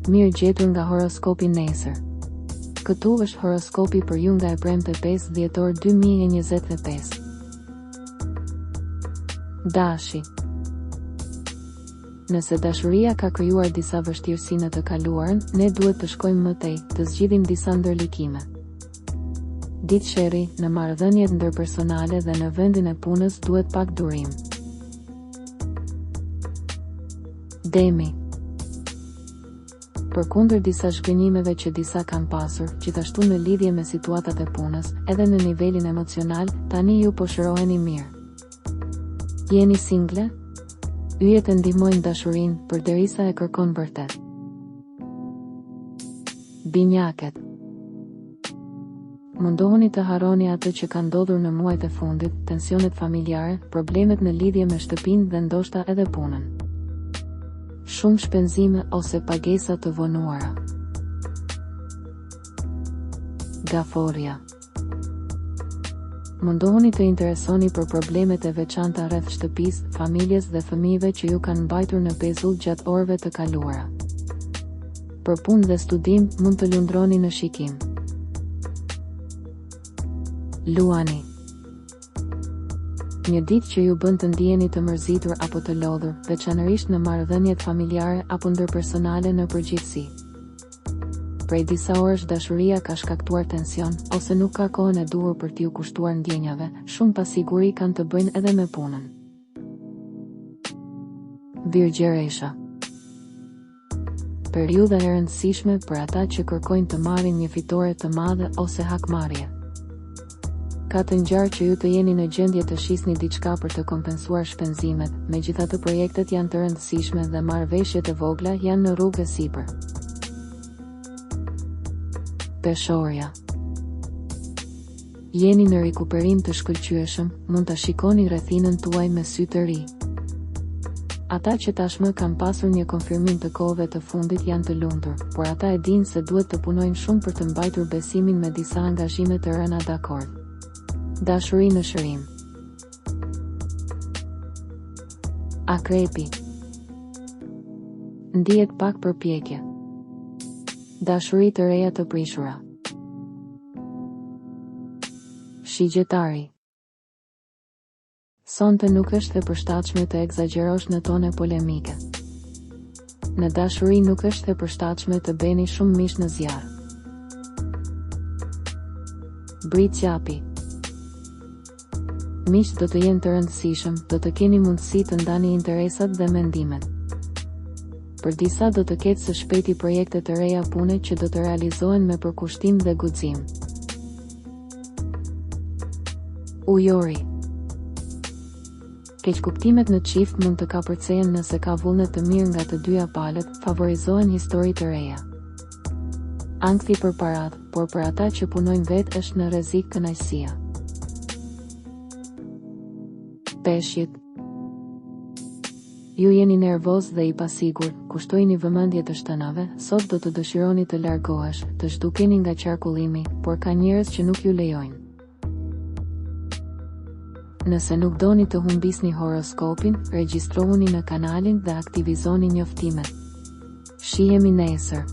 Mirë gjetur nga horoskopi nesër. Këtu është horoskopi për ju nga e premte 5 dhjetor 2025. Dashi. Nëse dashuria ka krijuar disa vështirësi në të kaluarën, ne duhet të shkojmë më tej, të zgjidhim disa ndërlikime. Ditë sherri, në marrëdhëniet ndërpersonale dhe në vendin e punës duhet pak durim. Demi. Përkundër disa zhgënjimeve që disa kanë pasur, gjithashtu në lidhje me situatat e punës, edhe në nivelin emocional, tani ju po shëroheni mirë. Jeni single? Yjet e ndihmojnë dashurinë, përderisa e kërkon vërtet. Binjaket. Mundohuni të harroni atë që ka ndodhur në muajt e fundit, tensionet familjare, problemet në lidhje me shtëpinë dhe ndoshta edhe punën. Shumë shpenzime ose pagesa të vonuara. Gaforja. Mundohuni të interesoni për problemet e veçanta rreth shtëpisë, familjes dhe fëmijëve që ju kanë mbajtur në pezull gjatë orëve të kaluara. Për punë dhe studim, mund të lundroni në shikim. Luani. Një ditë që ju bën të ndiheni të mërzitur apo të lodhur, veçanërisht në marrëdhëniet familjare apo ndërpersonale në përgjithësi. Prej disa orësh dashuria ka shkaktuar tension, ose nuk ka kohën e duhur për t'ju kushtuar ndjenjave, shumë pasiguri kanë të bëjnë edhe me punën. Virgjeresha. Periudha e rëndësishme për ata që kërkojnë të marrin një fitore të madhe ose hakmarrje. Ka të ngjarë që ju të jeni në gjendje të shisni diçka për të kompensuar shpenzimet, megjithatë projektet janë të rëndësishme dhe marrëveshjet e vogla janë në rrugë sipër. Peshorja. Jeni në rikuperim të shkëlqyeshëm, mund ta shikoni rrethinën tuaj me sy të ri. Ata që tashmë kanë pasur një konfirmim të kohëve të fundit janë të lumtur, por ata e dinë se duhet të punojnë shumë për të mbajtur besimin me disa angazhime të rëna dakord. Dashuri në shërim. Akrepi. Ndihet pak përpjekje. Dashuri të reja të prishura. Shigjetari. Sonte nuk është e përshtatshme të egzagjerosh në tone polemike. Në dashuri nuk është e përshtatshme të bëni shumë mish në zjarr. Britqapi. Miqt do të jenë të rëndësishëm, do të keni mundësi të ndani interesat dhe mendimet. Për disa do të ketë së shpejti projekte të reja pune që do të realizohen me përkushtim dhe guxim. Ujori. Keqkuptimet në çift mund të kapërcehen nëse ka vullnet të mirë nga të dyja palët, favorizohen histori të reja. Ankthi për parat, por për ata që punojnë vetë është në rrezik kënaqësia. Peshqit. Ju jeni nervoz dhe i pasigurt, kushtojini vëmendje të shtënave, sot do të dëshironi të largohesh, të zhdukeni nga qarkullimi, por ka njerëz që nuk ju lejojnë. Nëse nuk doni të humbisni horoskopin, regjistrohuni në kanalin dhe aktivizoni njoftimet. Shihemi nesër.